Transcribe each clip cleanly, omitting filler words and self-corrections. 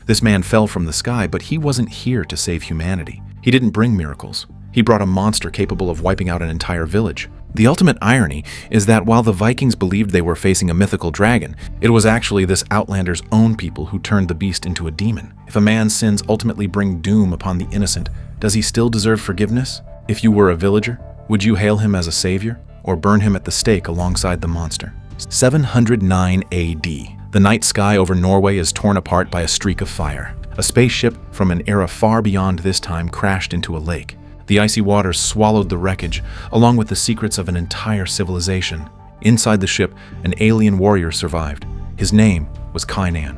This man fell from the sky, but he wasn't here to save humanity. He didn't bring miracles. He brought a monster capable of wiping out an entire village. The ultimate irony is that while the Vikings believed they were facing a mythical dragon, it was actually this Outlander's own people who turned the beast into a demon. If a man's sins ultimately bring doom upon the innocent, does he still deserve forgiveness? If you were a villager, would you hail him as a savior or burn him at the stake alongside the monster? 709 AD. The night sky over Norway is torn apart by a streak of fire. A spaceship from an era far beyond this time crashed into a lake. The icy waters swallowed the wreckage, along with the secrets of an entire civilization. Inside the ship, an alien warrior survived. His name was Kainan.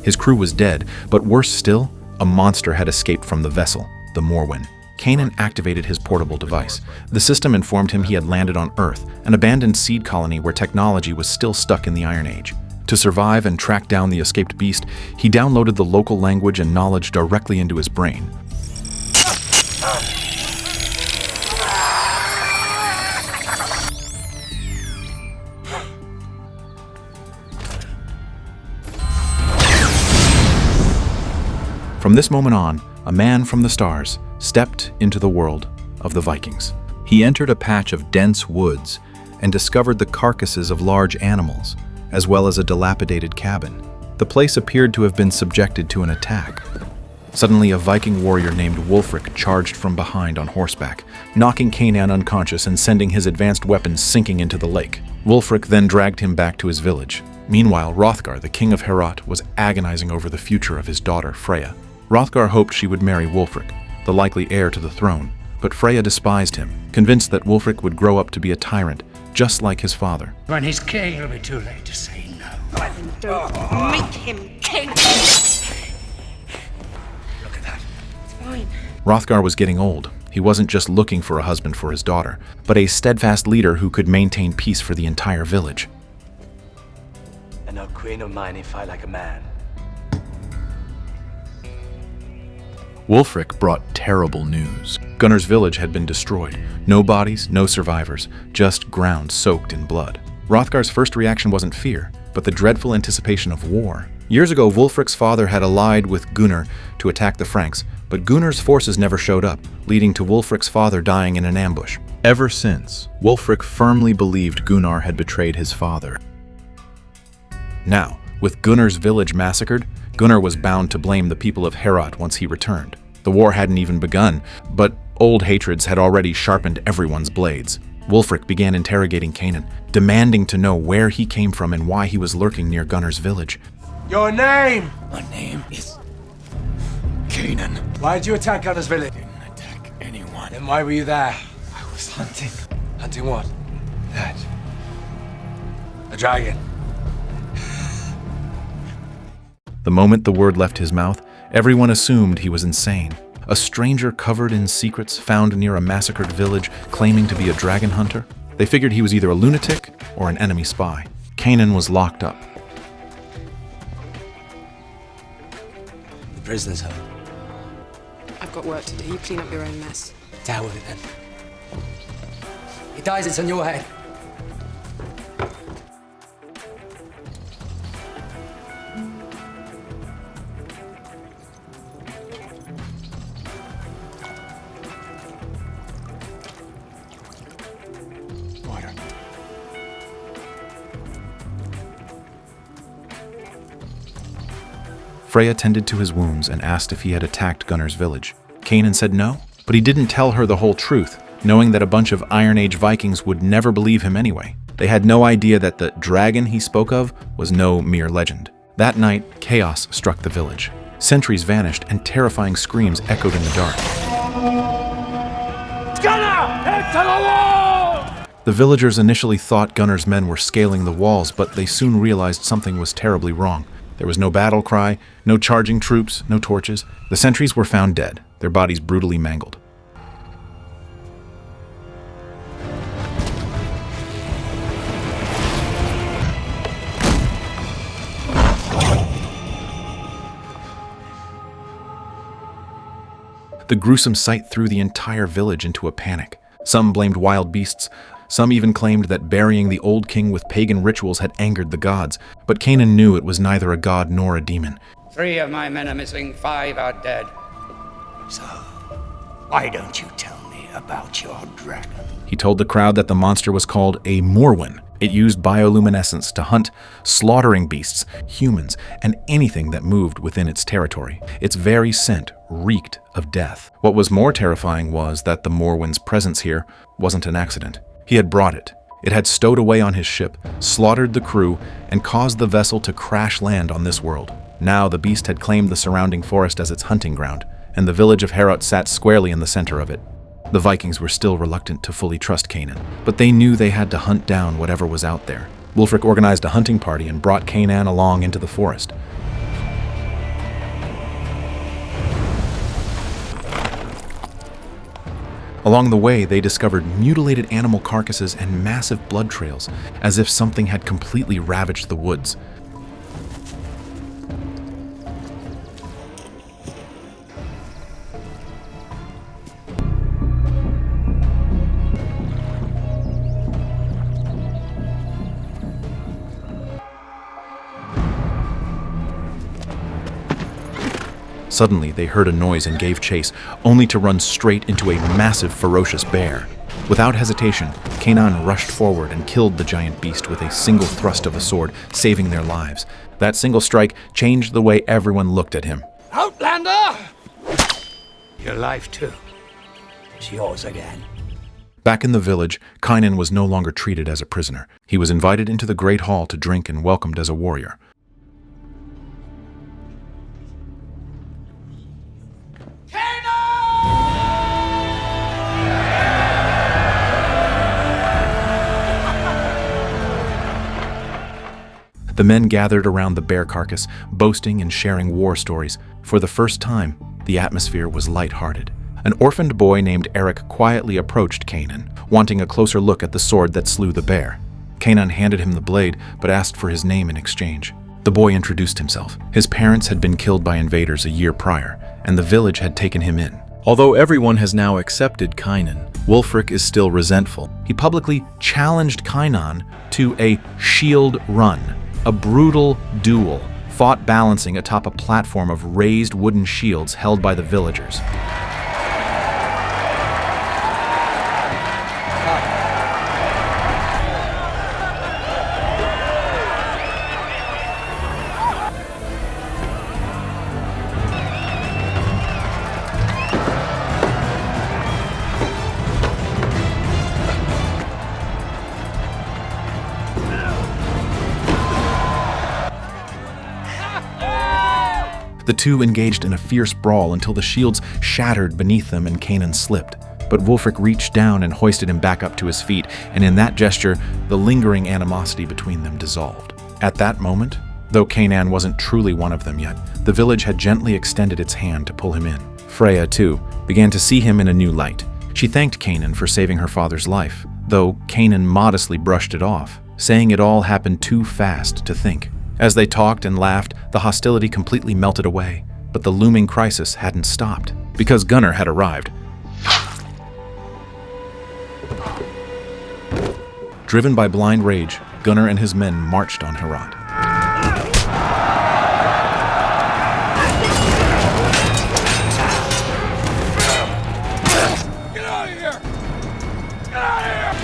His crew was dead, but worse still, a monster had escaped from the vessel, the Moorwen. Kainan activated his portable device. The system informed him he had landed on Earth, an abandoned seed colony where technology was still stuck in the Iron Age. To survive and track down the escaped beast, he downloaded the local language and knowledge directly into his brain. From this moment on, a man from the stars stepped into the world of the Vikings. He entered a patch of dense woods and discovered the carcasses of large animals, as well as a dilapidated cabin. The place appeared to have been subjected to an attack. Suddenly, a Viking warrior named Wulfric charged from behind on horseback, knocking Kainan unconscious and sending his advanced weapons sinking into the lake. Wulfric then dragged him back to his village. Meanwhile, Hrothgar, the king of Heorot, was agonizing over the future of his daughter, Freya. Hrothgar hoped she would marry Wulfric, the likely heir to the throne, but Freya despised him, convinced that Wulfric would grow up to be a tyrant, just like his father. When he's king, it'll be too late to say no. Well, then don't make him king. Look at that. It's fine. Hrothgar was getting old. He wasn't just looking for a husband for his daughter, but a steadfast leader who could maintain peace for the entire village. And no queen of mine, he fight like a man. Wulfric brought terrible news. Gunnar's village had been destroyed. No bodies, no survivors, just ground soaked in blood. Hrothgar's first reaction wasn't fear, but the dreadful anticipation of war. Years ago, Wulfric's father had allied with Gunnar to attack the Franks, but Gunnar's forces never showed up, leading to Wulfric's father dying in an ambush. Ever since, Wulfric firmly believed Gunnar had betrayed his father. Now, with Gunnar's village massacred, Gunnar was bound to blame the people of Heorot once he returned. The war hadn't even begun, but old hatreds had already sharpened everyone's blades. Wulfric began interrogating Kainan, demanding to know where he came from and why he was lurking near Gunnar's village. Your name? My name is Kainan. Why did you attack Gunner's village? Didn't attack anyone. Then why were you there? I was hunting Hunting what? that. A dragon. The moment the word left his mouth, everyone assumed he was insane. A stranger covered in secrets found near a massacred village claiming to be a dragon hunter? They figured he was either a lunatic or an enemy spy. Kainan was locked up. The prisoner's home. I've got work to do. You clean up your own mess. To hell with it then. He dies, it's on your head. Water. Freya tended to his wounds and asked if he had attacked Gunnar's village. Kainan said no, but he didn't tell her the whole truth, knowing that a bunch of Iron Age Vikings would never believe him anyway. They had no idea that the dragon he spoke of was no mere legend. That night, chaos struck the village. Sentries vanished and terrifying screams echoed in the dark. Gunner! Head to the wall! The villagers initially thought Gunnar's men were scaling the walls, but they soon realized something was terribly wrong. There was no battle cry, no charging troops, no torches. The sentries were found dead, their bodies brutally mangled. The gruesome sight threw the entire village into a panic. Some blamed wild beasts, Some even claimed that burying the old king with pagan rituals had angered the gods, but Kainan knew it was neither a god nor a demon. 3 of my men are missing, 5 are dead. So, why don't you tell me about your dragon? He told the crowd that the monster was called a Moorwen. It used bioluminescence to hunt, slaughtering beasts, humans, and anything that moved within its territory. Its very scent reeked of death. What was more terrifying was that the Moorwen's presence here wasn't an accident. He had brought it. It had stowed away on his ship, slaughtered the crew, and caused the vessel to crash land on this world. Now the beast had claimed the surrounding forest as its hunting ground, and the village of Heorot sat squarely in the center of it. The Vikings were still reluctant to fully trust Kainan, but they knew they had to hunt down whatever was out there. Wulfric organized a hunting party and brought Kainan along into the forest. Along the way, they discovered mutilated animal carcasses and massive blood trails, as if something had completely ravaged the woods. Suddenly, they heard a noise and gave chase, only to run straight into a massive, ferocious bear. Without hesitation, Kainan rushed forward and killed the giant beast with a single thrust of a sword, saving their lives. That single strike changed the way everyone looked at him. Outlander! Your life, too. It's yours again. Back in the village, Kainan was no longer treated as a prisoner. He was invited into the Great Hall to drink and welcomed as a warrior. The men gathered around the bear carcass, boasting and sharing war stories. For the first time, the atmosphere was lighthearted. An orphaned boy named Eric quietly approached Kainan, wanting a closer look at the sword that slew the bear. Kainan handed him the blade, but asked for his name in exchange. The boy introduced himself. His parents had been killed by invaders a year prior, and the village had taken him in. Although everyone has now accepted Kainan, Wulfric is still resentful. He publicly challenged Kainan to a shield run. A brutal duel, fought balancing atop a platform of raised wooden shields held by the villagers. The two engaged in a fierce brawl until the shields shattered beneath them and Kainan slipped. But Wulfric reached down and hoisted him back up to his feet, and in that gesture, the lingering animosity between them dissolved. At that moment, though Kainan wasn't truly one of them yet, the village had gently extended its hand to pull him in. Freya, too, began to see him in a new light. She thanked Kainan for saving her father's life, though Kainan modestly brushed it off, saying it all happened too fast to think. As they talked and laughed, the hostility completely melted away, but the looming crisis hadn't stopped, because Gunnar had arrived. Driven by blind rage, Gunnar and his men marched on Heorot. Get out of here! Get out of here!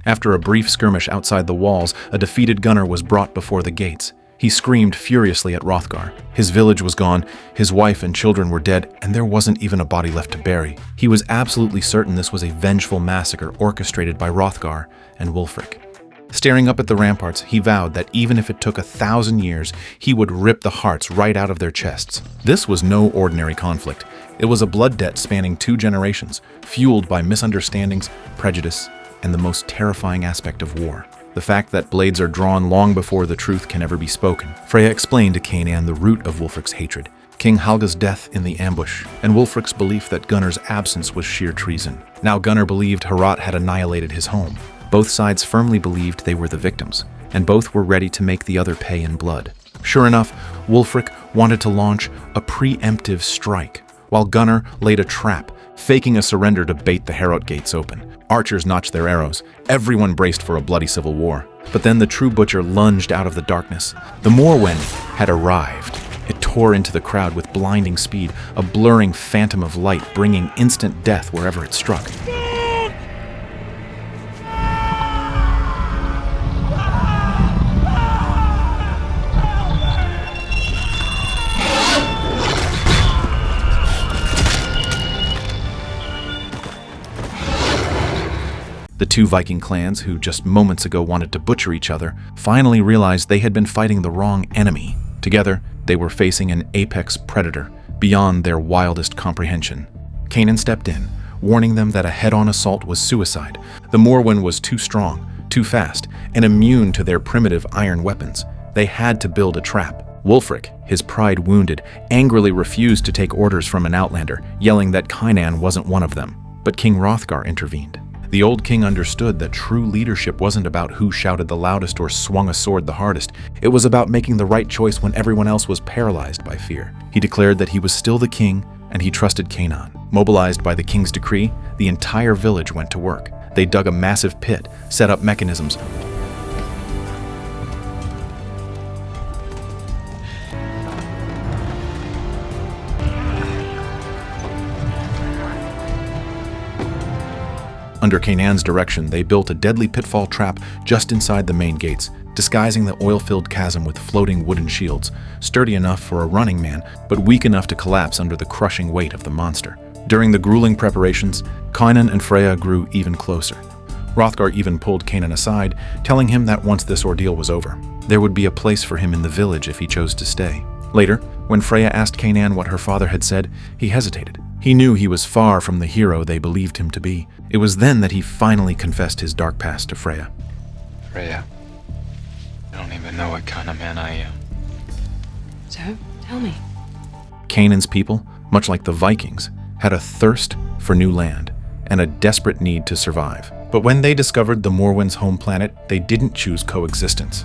After a brief skirmish outside the walls, a defeated Gunnar was brought before the gates. He screamed furiously at Hrothgar. His village was gone, his wife and children were dead, and there wasn't even a body left to bury. He was absolutely certain this was a vengeful massacre orchestrated by Hrothgar and Wulfric. Staring up at the ramparts, he vowed that even if it took 1,000 years, he would rip the hearts right out of their chests. This was no ordinary conflict. It was a blood debt spanning 2 generations, fueled by misunderstandings, prejudice, and the most terrifying aspect of war, the fact that blades are drawn long before the truth can ever be spoken. Freya explained to Kainan the root of Wulfric's hatred, King Halga's death in the ambush, and Wulfric's belief that Gunnar's absence was sheer treason. Now Gunnar believed Heorot had annihilated his home, Both sides firmly believed they were the victims, and both were ready to make the other pay in blood. Sure enough, Wulfric wanted to launch a preemptive strike, while Gunnar laid a trap, faking a surrender to bait the Harrow gates open. Archers notched their arrows. Everyone braced for a bloody civil war. But then the true butcher lunged out of the darkness. The Moorwen had arrived. It tore into the crowd with blinding speed, a blurring phantom of light bringing instant death wherever it struck. The two Viking clans, who just moments ago wanted to butcher each other, finally realized they had been fighting the wrong enemy. Together, they were facing an apex predator, beyond their wildest comprehension. Kainan stepped in, warning them that a head-on assault was suicide. The Moorwen was too strong, too fast, and immune to their primitive iron weapons. They had to build a trap. Wulfric, his pride wounded, angrily refused to take orders from an Outlander, yelling that Kainan wasn't one of them. But King Hrothgar intervened. The old king understood that true leadership wasn't about who shouted the loudest or swung a sword the hardest. It was about making the right choice when everyone else was paralyzed by fear. He declared that he was still the king, and he trusted Kainan. Mobilized by the king's decree, the entire village went to work. They dug a massive pit, set up mechanisms, Under Kainan's direction, they built a deadly pitfall trap just inside the main gates, disguising the oil-filled chasm with floating wooden shields, sturdy enough for a running man, but weak enough to collapse under the crushing weight of the monster. During the grueling preparations, Kainan and Freya grew even closer. Hrothgar even pulled Kainan aside, telling him that once this ordeal was over, there would be a place for him in the village if he chose to stay. Later, when Freya asked Kainan what her father had said, he hesitated. He knew he was far from the hero they believed him to be. It was then that he finally confessed his dark past to Freya. Freya, I don't even know what kind of man I am. So, tell me. Kainan's people, much like the Vikings, had a thirst for new land and a desperate need to survive. But when they discovered the Moorwen's home planet, they didn't choose coexistence.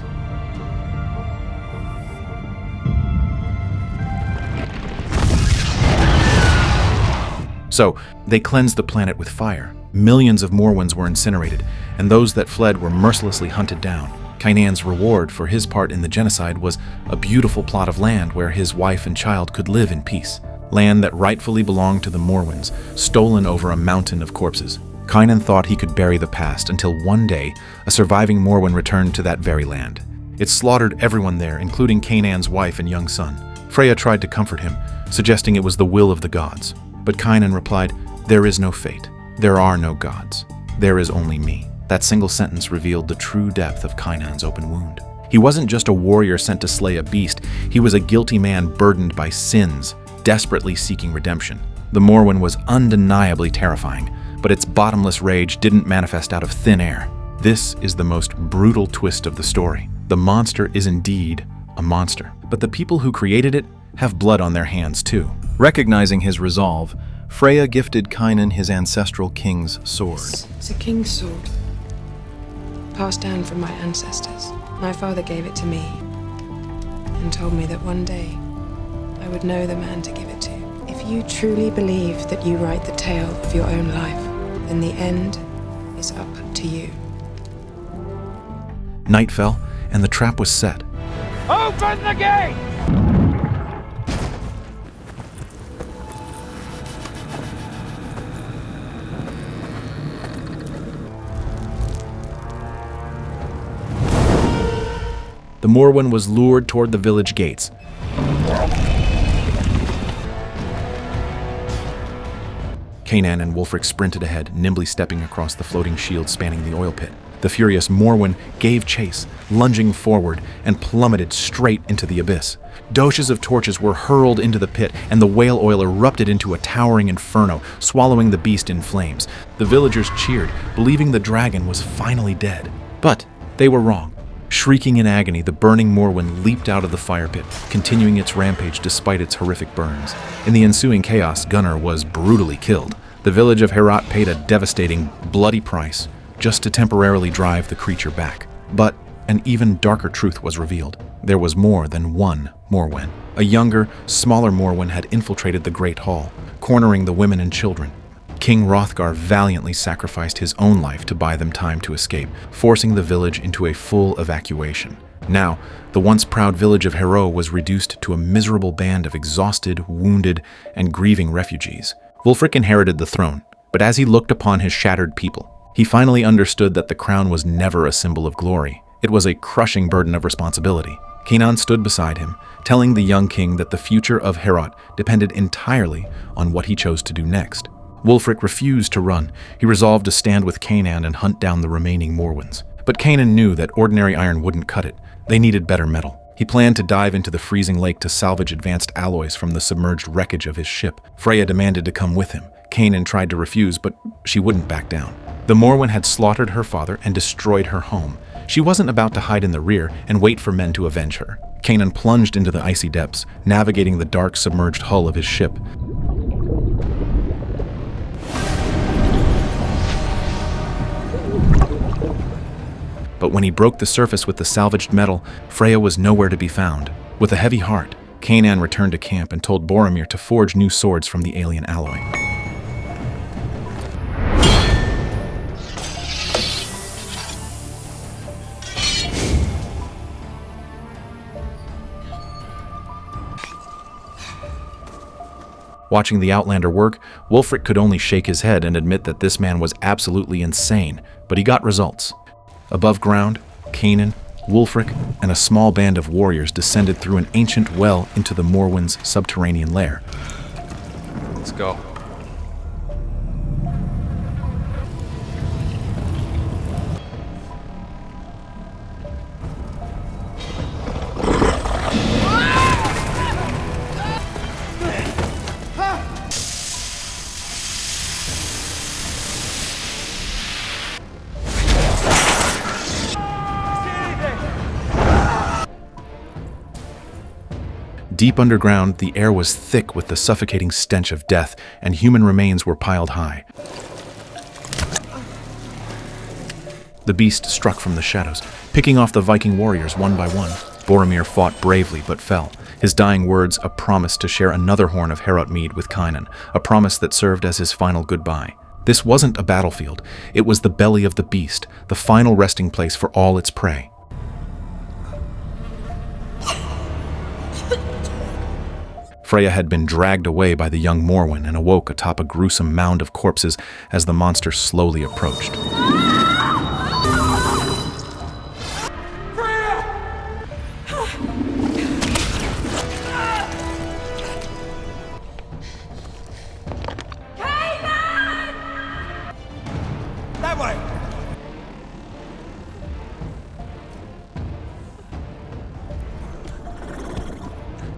So, they cleansed the planet with fire. Millions of Moorwens were incinerated, and those that fled were mercilessly hunted down. Kainan's reward for his part in the genocide was a beautiful plot of land where his wife and child could live in peace. Land that rightfully belonged to the Moorwens, stolen over a mountain of corpses. Kainan thought he could bury the past until one day a surviving Moorwen returned to that very land. It slaughtered everyone there, including Kainan's wife and young son. Freya tried to comfort him, suggesting it was the will of the gods. But Kainan replied, "There is no fate. There are no gods. There is only me." That single sentence revealed the true depth of Kainan's open wound. He wasn't just a warrior sent to slay a beast. He was a guilty man burdened by sins, desperately seeking redemption. The Moorwen was undeniably terrifying, but its bottomless rage didn't manifest out of thin air. This is the most brutal twist of the story. The monster is indeed a monster, but the people who created it have blood on their hands too. Recognizing his resolve, Freya gifted Kainan his ancestral king's sword. It's a king's sword. Passed down from my ancestors. My father gave it to me and told me that one day I would know the man to give it to. If you truly believe that you write the tale of your own life, then the end is up to you. Night fell, and the trap was set. Open the gate! The Moorwen was lured toward the village gates. Kainan and Wulfric sprinted ahead, nimbly stepping across the floating shield spanning the oil pit. The furious Moorwen gave chase, lunging forward, and plummeted straight into the abyss. Doches of torches were hurled into the pit, and the whale oil erupted into a towering inferno, swallowing the beast in flames. The villagers cheered, believing the dragon was finally dead. But they were wrong. Shrieking in agony, the burning Moorwen leaped out of the fire pit, continuing its rampage despite its horrific burns. In the ensuing chaos, Gunnar was brutally killed. The village of Herat paid a devastating, bloody price. just to temporarily drive the creature back. But an even darker truth was revealed. There was more than one Moorwen. A younger, smaller Moorwen had infiltrated the Great Hall, cornering the women and children. King Hrothgar valiantly sacrificed his own life to buy them time to escape, forcing the village into a full evacuation. Now, the once proud village of Harrow was reduced to a miserable band of exhausted, wounded, and grieving refugees. Wulfric inherited the throne, but as he looked upon his shattered people, he finally understood that the crown was never a symbol of glory. It was a crushing burden of responsibility. Kainan stood beside him, telling the young king that the future of Heorot depended entirely on what he chose to do next. Wulfric refused to run. He resolved to stand with Kainan and hunt down the remaining Moorwens. But Kainan knew that ordinary iron wouldn't cut it. They needed better metal. He planned to dive into the freezing lake to salvage advanced alloys from the submerged wreckage of his ship. Freya demanded to come with him. Kainan tried to refuse, but she wouldn't back down. The Moorwen had slaughtered her father and destroyed her home. She wasn't about to hide in the rear and wait for men to avenge her. Kainan plunged into the icy depths, navigating the dark, submerged hull of his ship. But when he broke the surface with the salvaged metal, Freya was nowhere to be found. With a heavy heart, Kainan returned to camp and told Boromir to forge new swords from the alien alloy. Watching the Outlander work, Wulfric could only shake his head and admit that this man was absolutely insane, but he got results. Above ground, Kainan, Wulfric, and a small band of warriors descended through an ancient well into the Moorwen's subterranean lair. Let's go. Deep underground, the air was thick with the suffocating stench of death, and human remains were piled high. The beast struck from the shadows, picking off the Viking warriors one by one. Boromir fought bravely but fell, his dying words a promise to share another horn of Heorot mead with Kainan, a promise that served as his final goodbye. This wasn't a battlefield, it was the belly of the beast, the final resting place for all its prey. Freya had been dragged away by the young Moorwen and awoke atop a gruesome mound of corpses as the monster slowly approached. That way!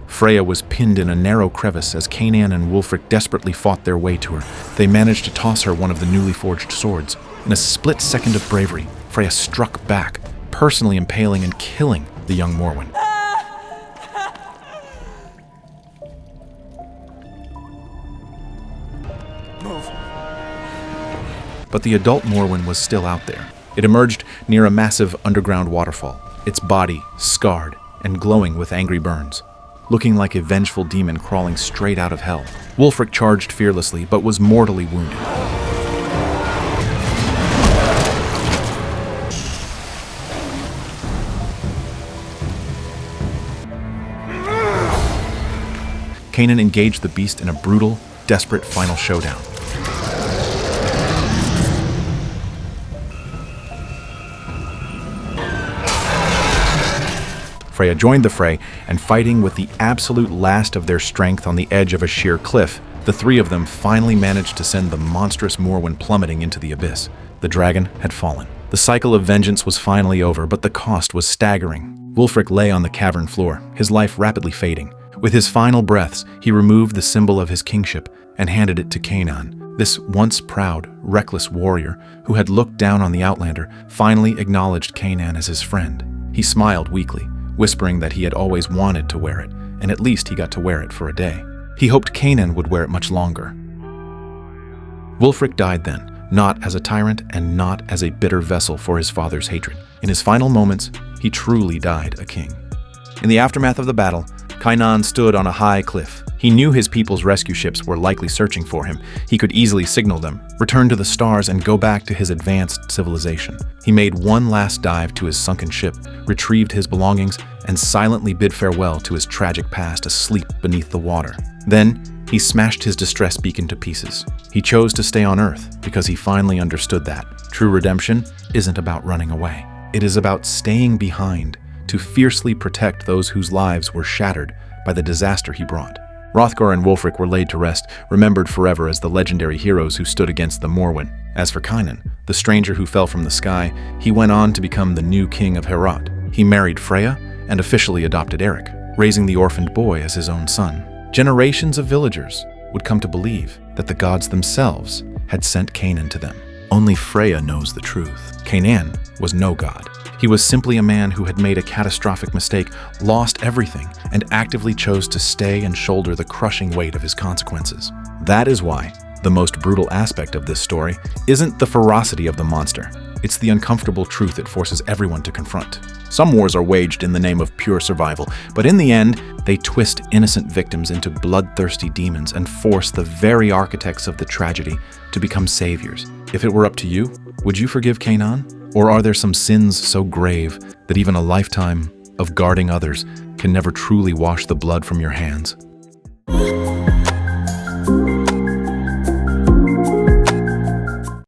Freya was pinned in a narrow crevice as Kainan and Wulfric desperately fought their way to her. They managed to toss her one of the newly forged swords. In a split second of bravery, Freya struck back, personally impaling and killing the young Moorwen. Move. But the adult Moorwen was still out there. It emerged near a massive underground waterfall, its body scarred and glowing with angry burns, looking like a vengeful demon crawling straight out of hell. Wulfric charged fearlessly, but was mortally wounded. Kainan engaged the beast in a brutal, desperate final showdown. Freya joined the fray, and fighting with the absolute last of their strength on the edge of a sheer cliff, the three of them finally managed to send the monstrous Moorwen plummeting into the abyss. The dragon had fallen. The cycle of vengeance was finally over, but the cost was staggering. Wulfric lay on the cavern floor, his life rapidly fading. With his final breaths, he removed the symbol of his kingship and handed it to Kainan. This once proud, reckless warrior who had looked down on the Outlander finally acknowledged Kainan as his friend. He smiled weakly, whispering that he had always wanted to wear it, and at least he got to wear it for a day. He hoped Kainan would wear it much longer. Wulfric died then, not as a tyrant and not as a bitter vessel for his father's hatred. In his final moments, he truly died a king. In the aftermath of the battle, Kainan stood on a high cliff. He knew his people's rescue ships were likely searching for him. He could easily signal them, return to the stars, and go back to his advanced civilization. He made one last dive to his sunken ship, retrieved his belongings, and silently bid farewell to his tragic past asleep beneath the water. Then, he smashed his distress beacon to pieces. He chose to stay on Earth because he finally understood that true redemption isn't about running away. It is about staying behind to fiercely protect those whose lives were shattered by the disaster he brought. Hrothgar and Wulfric were laid to rest, remembered forever as the legendary heroes who stood against the Moorwen. As for Kainan, the stranger who fell from the sky, he went on to become the new king of Herat. He married Freya and officially adopted Eric, raising the orphaned boy as his own son. Generations of villagers would come to believe that the gods themselves had sent Kainan to them. Only Freya knows the truth. Kainan was no god. He was simply a man who had made a catastrophic mistake, lost everything, and actively chose to stay and shoulder the crushing weight of his consequences. That is why the most brutal aspect of this story isn't the ferocity of the monster. It's the uncomfortable truth it forces everyone to confront. Some wars are waged in the name of pure survival, but in the end, they twist innocent victims into bloodthirsty demons and force the very architects of the tragedy to become saviors. If it were up to you, would you forgive Kainan? Or are there some sins so grave that even a lifetime of guarding others can never truly wash the blood from your hands?